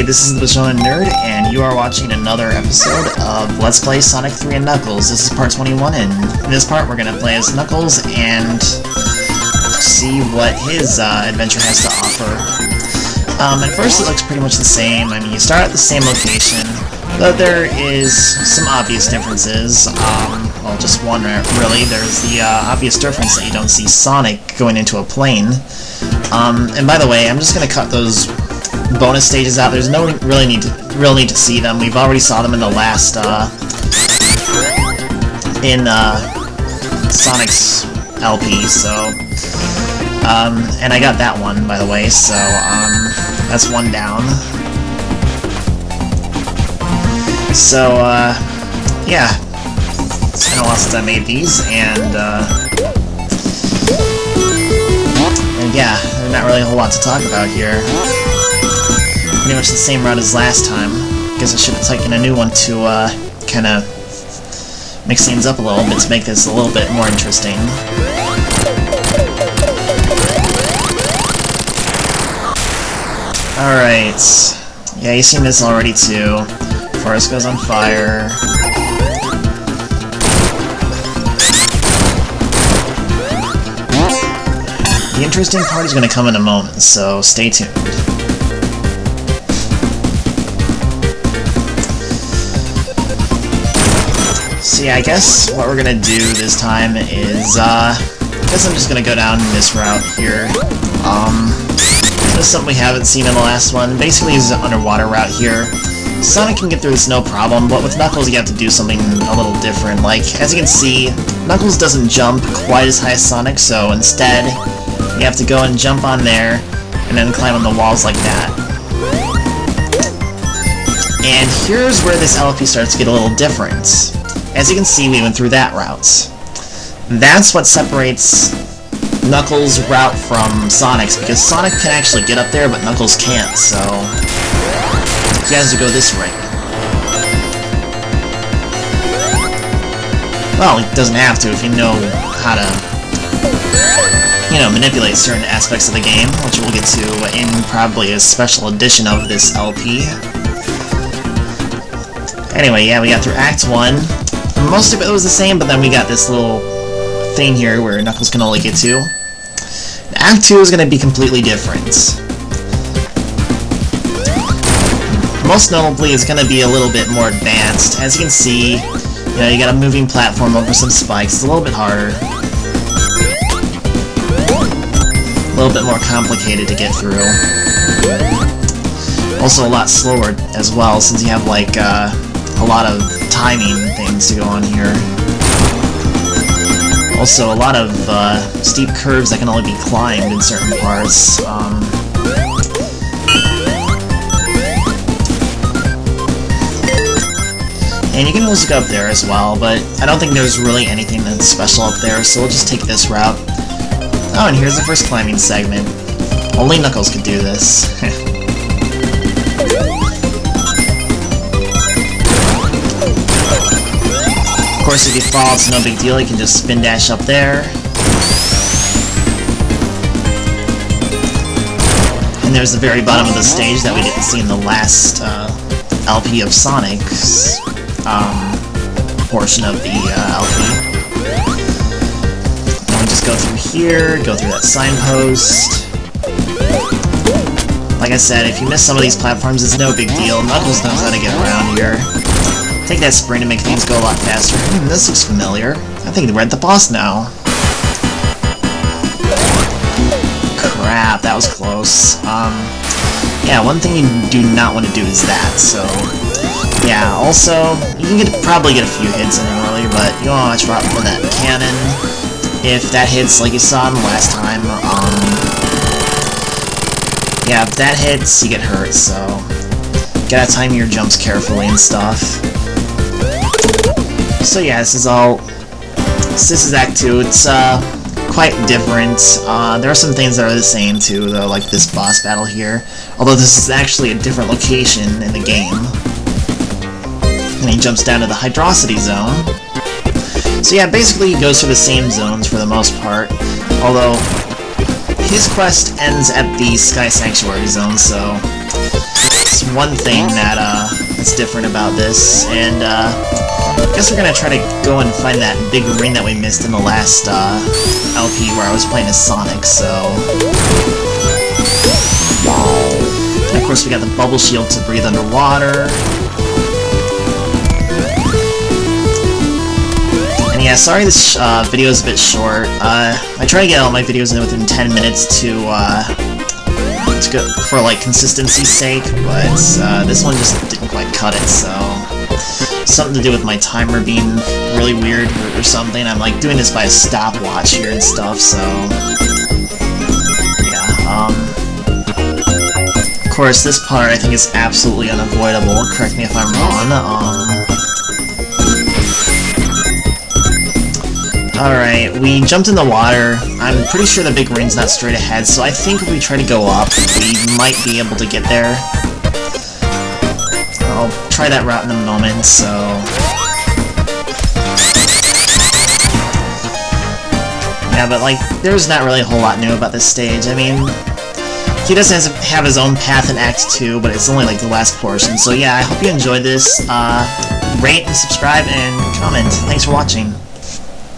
this is the Persona Nerd, and you are watching another episode of Let's Play Sonic 3 and Knuckles. This is part 21, and in this part we're gonna play as Knuckles and see what his adventure has to offer. At first it looks pretty much the same. I mean, you start at the same location, but there is some obvious differences. Well, just one, really. There's the obvious difference that you don't see Sonic going into a plane. And by the way, I'm just gonna cut those bonus stages out. There's no real need to see them. We've already saw them in the last Sonic's LP. So and I got that one, by the way. So that's one down. So yeah, it's been a while since I made these, and yeah, there's not really a whole lot to talk about here. Pretty much the same route as last time. Guess I should have taken a new one to kind of mix things up a little bit to make this a little bit more interesting. Alright. Yeah, you've seen this already too. Forest goes on fire. The interesting part is going to come in a moment, so stay tuned. So yeah, I guess what we're gonna do this time is, I guess I'm just gonna go down this route here. This is something we haven't seen in the last one. Basically, it's an underwater route here. Sonic can get through this no problem, but with Knuckles you have to do something a little different. Like, as you can see, Knuckles doesn't jump quite as high as Sonic, so instead, you have to go and jump on there, and then climb on the walls like that. And here's where this LP starts to get a little different. As you can see, we went through that route. That's what separates Knuckles' route from Sonic's, because Sonic can actually get up there, but Knuckles can't, so he has to go this way. Well, he doesn't have to if you know how to, you know, manipulate certain aspects of the game, which we'll get to in probably a special edition of this LP. Anyway, yeah, we got through Act 1. Most of it was the same, but then we got this little thing here where Knuckles can only get to. Act 2 is going to be completely different. Most notably, it's going to be a little bit more advanced. As you can see, you know, you got a moving platform over some spikes. It's a little bit harder. A little bit more complicated to get through. Also a lot slower as well, since you have, like, a lot of timing things to go on here. Also, a lot of steep curves that can only be climbed in certain parts. And you can always go up there as well, but I don't think there's really anything that's special up there, so we'll just take this route. Oh, and here's the first climbing segment. Only Knuckles could do this. Of course, if you fall, it's no big deal. You can just spin dash up there. And there's the very bottom of the stage that we didn't see in the last LP of Sonic's portion of the LP. And we just go through here, go through that signpost. Like I said, if you miss some of these platforms, it's no big deal. Knuckles knows how to get around here. Take that spring to make things go a lot faster. This looks familiar. I think we're at the boss now. Crap, that was close. Yeah, one thing you do not want to do is that, so yeah, also, you can probably get a few hits in early, but you don't want to watch out for that cannon. If that hits like you saw in the last time, yeah, if that hits, you get hurt, so you gotta time your jumps carefully and stuff. So yeah, this is Act 2. It's quite different. There are some things that are the same too, though, like this boss battle here. Although this is actually a different location in the game. And he jumps down to the Hydrocity Zone. So yeah, basically he goes through the same zones for the most part. Although his quest ends at the Sky Sanctuary Zone, so that's one thing that's different about this, and I guess we're gonna try to go and find that big ring that we missed in the last LP where I was playing as Sonic, so... And of course we got the bubble shield to breathe underwater. And yeah, sorry this video is a bit short. I try to get all my videos in within 10 minutes to go for like consistency's sake, but this one just didn't quite cut it, so... Something to do with my timer being really weird or something. I'm like doing this by a stopwatch here and stuff, so... Yeah, of course, this part I think is absolutely unavoidable. Correct me if I'm wrong. Alright, we jumped in the water. I'm pretty sure the big ring's not straight ahead, so I think if we try to go up, we might be able to get there. I'll try that route in a moment, so... Yeah, but like, there's not really a whole lot new about this stage. I mean, he doesn't have his own path in Act 2, but it's only like the last portion. So yeah, I hope you enjoyed this. Rate and subscribe and comment. Thanks for watching.